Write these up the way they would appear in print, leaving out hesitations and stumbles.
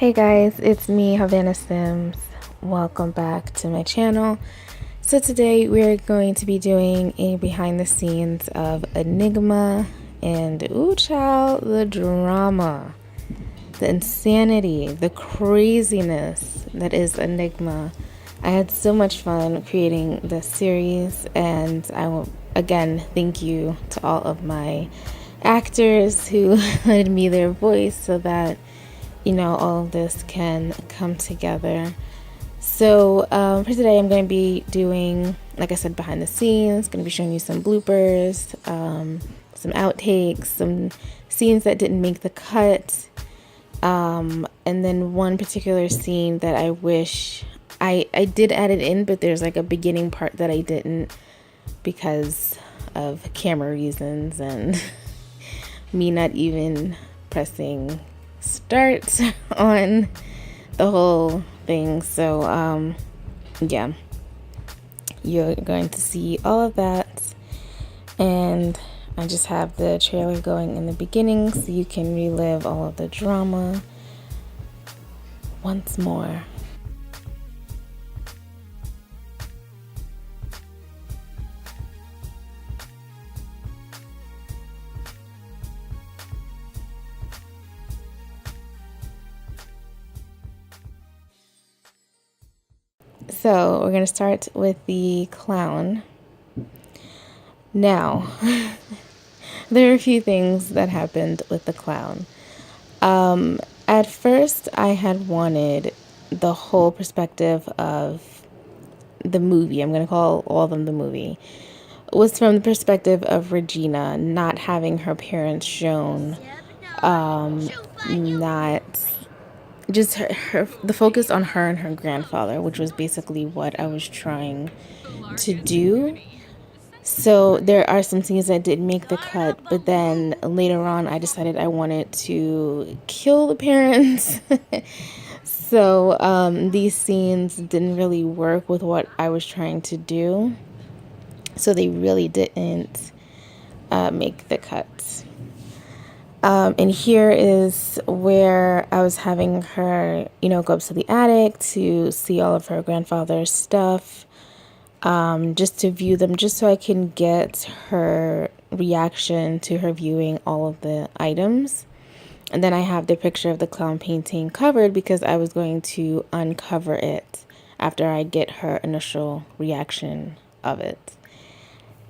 Hey guys, it's me, Havana Sims. Welcome back to my channel. So today we're going to be doing a behind the scenes of Enigma and ooh child, the drama, the insanity, the craziness that is Enigma. I had so much fun creating this series, and I will again thank you to all of my actors who lended me their voice so that all of this can come together. So for today, I'm going to be doing, like I said, behind the scenes. Going to be showing you some bloopers, some outtakes, some scenes that didn't make the cut, and then one particular scene that I wish I did add it in, but there's like a beginning part that I didn't because of camera reasons and me not even pressing start on the whole thing. So yeah, you're going to see all of that, and I just have the trailer going in the beginning so you can relive all of the drama once more. So we're going to start with the clown. Now, there are a few things that happened with the clown. At first, I had wanted the whole perspective of the movie. I'm going to call all of them the movie. Was from the perspective of Regina not having her parents shown, not just the focus on her and her grandfather, which was basically what I was trying to do. So there are some scenes that didn't make the cut, but then later on I decided I wanted to kill the parents. So these scenes didn't really work with what I was trying to do, so they really didn't make the cut. And here is where I was having her, go up to the attic to see all of her grandfather's stuff, just to view them, just so I can get her reaction to her viewing all of the items. And then I have the picture of the clown painting covered because I was going to uncover it after I get her initial reaction of it.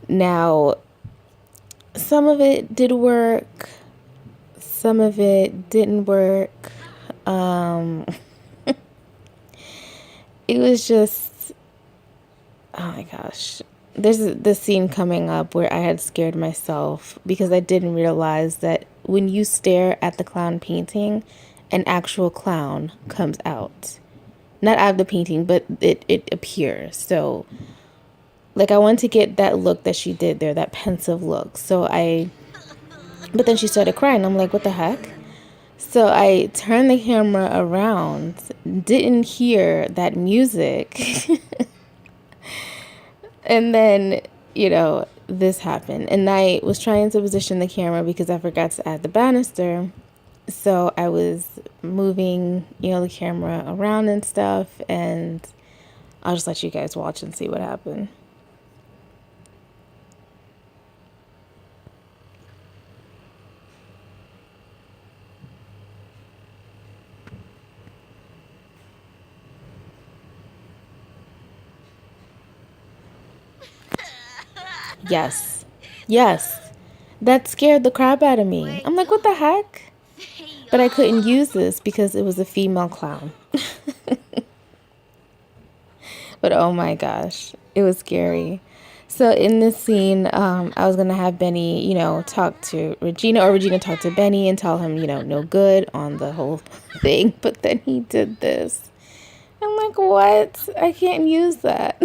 Now, some of it did work. Some of it didn't work. It was just, oh my gosh. There's this scene coming up where I had scared myself because I didn't realize that when you stare at the clown painting, an actual clown comes out. Not out of the painting, but it appears. So, like, I wanted to get that look that she did there, that pensive look. But then she started crying. I'm like, what the heck? So I turned the camera around, didn't hear that music. And then, this happened. And I was trying to position the camera because I forgot to add the banister. So I was moving, the camera around and stuff. And I'll just let you guys watch and see what happened. Yes. Yes. That scared the crap out of me. I'm like, what the heck? But I couldn't use this because it was a female clown. But oh my gosh, it was scary. So in this scene, I was going to have Benny, talk to Regina, or Regina talk to Benny and tell him, no good on the whole thing. But then he did this. I'm like, what? I can't use that.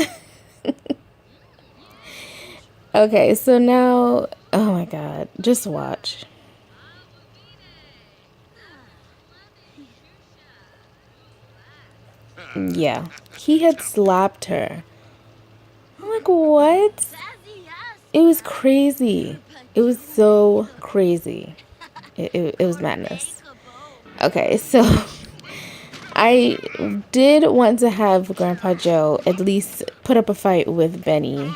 Okay, so now, oh my God, just watch. Yeah, he had slapped her. I'm like, what? It was crazy. It was so crazy. It was madness. Okay, so I did want to have Grandpa Joe at least put up a fight with Benny.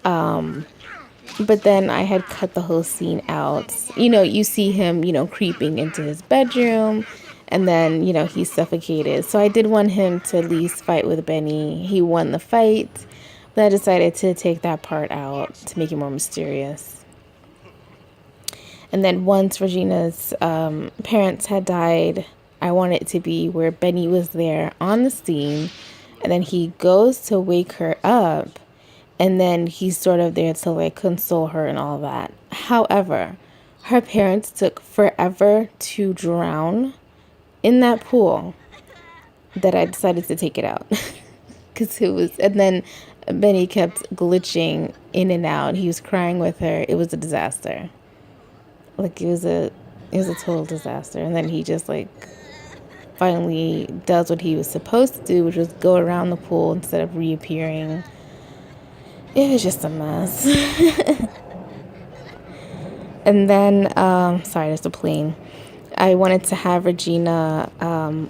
But then I had cut the whole scene out. You know, you see him, creeping into his bedroom, and then, he's suffocated. So I did want him to at least fight with Benny. He won the fight, but I decided to take that part out to make it more mysterious. And then once Regina's parents had died, I wanted it to be where Benny was there on the scene, and then he goes to wake her up, and then he's sort of there to like console her and all that. However, her parents took forever to drown in that pool that I decided to take it out. Because and then Benny kept glitching in and out. He was crying with her. It was a disaster. Like it was a total disaster. And then he just like finally does what he was supposed to do, which was go around the pool instead of reappearing. It was just a mess. And then, sorry, there's a plane. I wanted to have Regina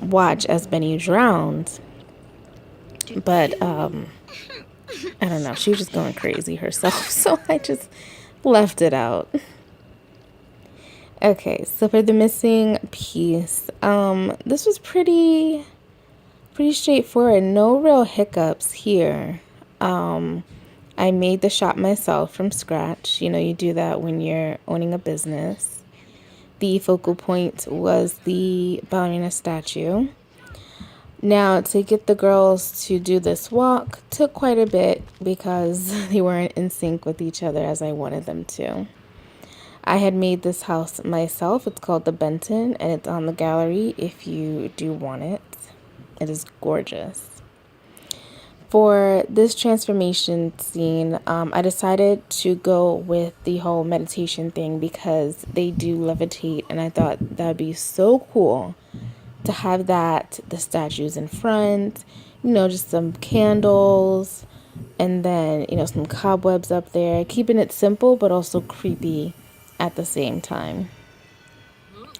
watch as Benny drowned. But, I don't know. She was just going crazy herself. So I just left it out. Okay, so for the missing piece, this was pretty straightforward. No real hiccups here. I made the shot myself from scratch. You do that when you're owning a business. The focal point was the ballerina statue. Now, to get the girls to do this walk took quite a bit because they weren't in sync with each other as I wanted them to. I had made this house myself. It's called the Benton, and it's on the gallery if you do want it. It is gorgeous. For this transformation scene, I decided to go with the whole meditation thing because they do levitate, and I thought that would be so cool to have that, the statues in front, just some candles, and then, some cobwebs up there, keeping it simple but also creepy at the same time.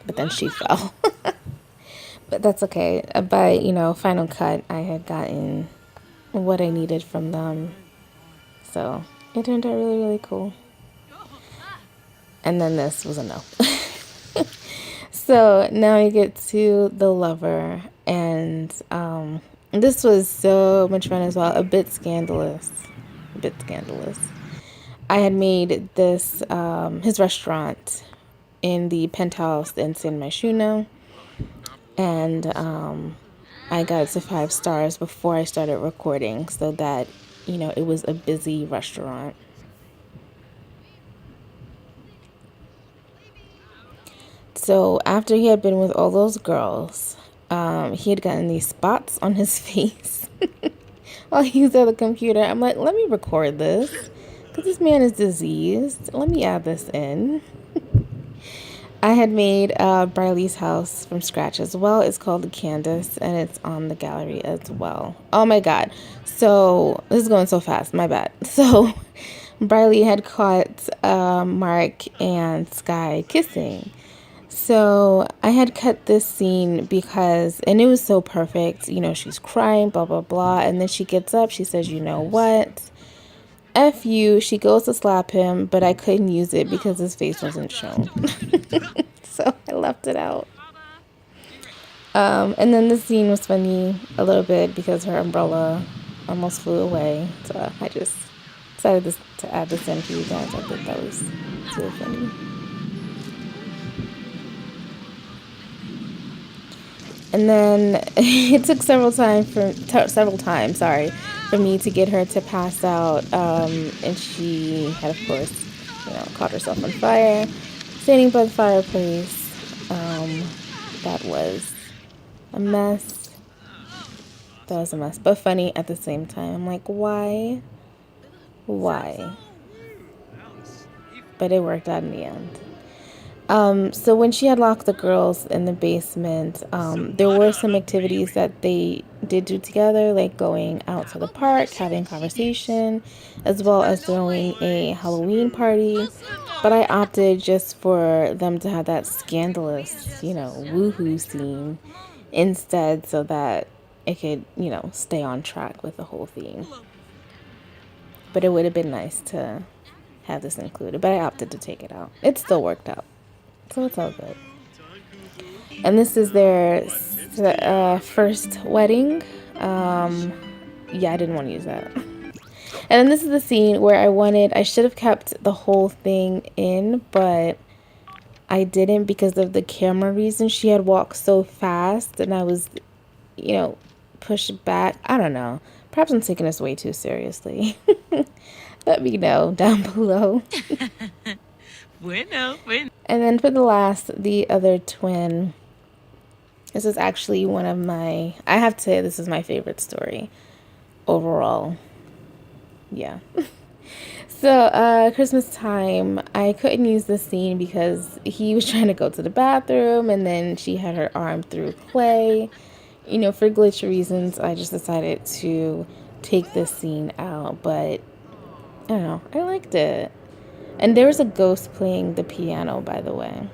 But then she fell. But that's okay. By, Final Cut, I had gotten what I needed from them. So it turned out really, really cool. And then this was a no. So now I get to the lover, and this was so much fun as well. A bit scandalous. I had made this his restaurant in the penthouse in San Myshuno, and I got it to 5 stars before I started recording so that, it was a busy restaurant. So after he had been with all those girls, he had gotten these spots on his face while he was at the computer. I'm like, let me record this because this man is diseased. Let me add this in. I had made Briley's house from scratch as well. It's called the Candace, and it's on the gallery as well. Oh my god. So, this is going so fast. My bad. So, Briley had caught Mark and Sky kissing. So, I had cut this scene because, and it was so perfect. She's crying, blah, blah, blah. And then she gets up. She says, you know what? F you. She goes to slap him, but I couldn't use it because his face wasn't shown. So I left it out. And then the scene was funny a little bit because her umbrella almost flew away. So I just decided to add this in for you guys. I think that was really funny. And then it took several times for me to get her to pass out. And she had, of course, caught herself on fire, standing by the fireplace. That was a mess. But funny at the same time. I'm like, why? But it worked out in the end. So when she had locked the girls in the basement, there were some activities that they did do together, like going out to the park, having conversation, as well as throwing a Halloween party. But I opted just for them to have that scandalous, woohoo scene instead so that it could, you know, stay on track with the whole theme. But it would have been nice to have this included, but I opted to take it out. It still worked out, so it's all good. And this is their first wedding. Yeah, I didn't want to use that. And then this is the scene where I should have kept the whole thing in, but I didn't because of the camera reason. She had walked so fast and I was, you know, pushed back. I don't know. Perhaps I'm taking this way too seriously. Let me know down below. And then for the last, the other twin. This is actually one of my, I have to say this is my favorite story overall. Yeah. So Christmas time, I couldn't use this scene because he was trying to go to the bathroom and then she had her arm through clay. You know, for glitch reasons, I just decided to take this scene out, but I don't know, I liked it. And there was a ghost playing the piano, by the way.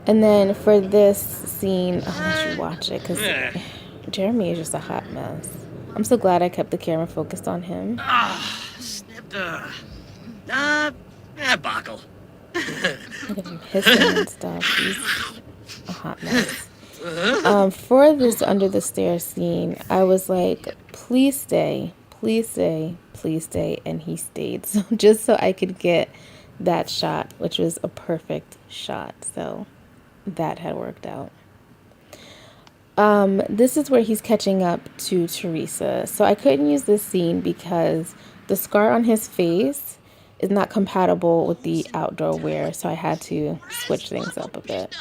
And then for this scene, I should watch it because Jeremy is just a hot mess. I'm so glad I kept the camera focused on him. Buckle. Look at him hissing and stuff. He's a hot mess. For this under the stairs scene, I was like, please stay, please stay, please stay. And he stayed. So just so I could get that shot, which was a perfect shot. So that had worked out. This is where he's catching up to Teresa. So I couldn't use this scene because the scar on his face is not compatible with the outdoor wear. So I had to switch things up a bit.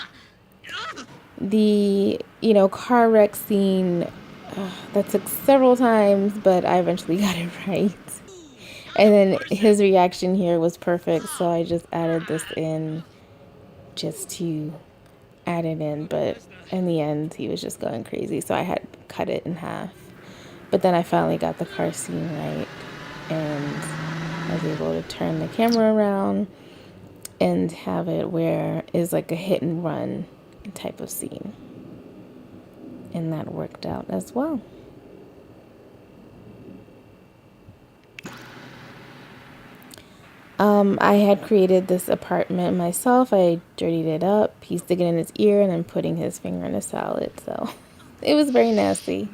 The, you know, car wreck scene, that took several times, but I eventually got it right. And then his reaction here was perfect. So I just added this in just to add it in, but in the end he was just going crazy, so I had cut it in half. But then I finally got the car scene right and I was able to turn the camera around and have it where it's like a hit and run type of scene, and that worked out as well. I had created this apartment myself. I dirtied it up. He's digging in his ear and then putting his finger in a salad. So it was very nasty.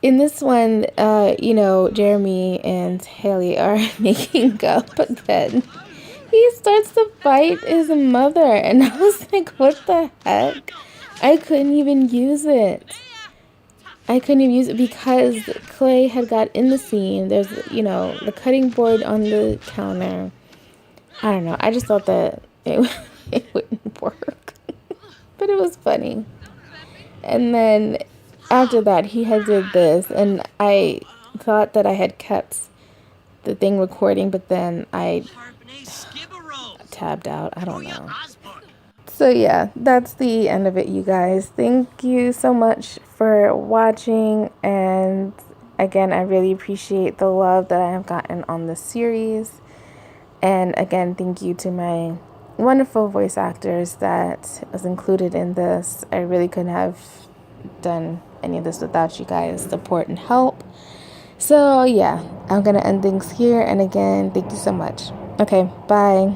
In this one, you know, Jeremy and Haley are making up again. He starts to bite his mother. And I was like, what the heck? I couldn't even use it. I couldn't even use it because clay had got in the scene. There's, you know, the cutting board on the counter. I don't know. I just thought that it wouldn't work. But it was funny. And then after that, he had did this. And I thought that I had kept the thing recording, but then I tabbed out. I don't know. So yeah, that's the end of it, you guys. Thank you so much for watching, and again, I really appreciate the love that I have gotten on this series. And again, thank you to my wonderful voice actors that was included in this. I really couldn't have done any of this without you guys' support and help. So yeah, I'm gonna end things here, and again, thank you so much. Okay, bye.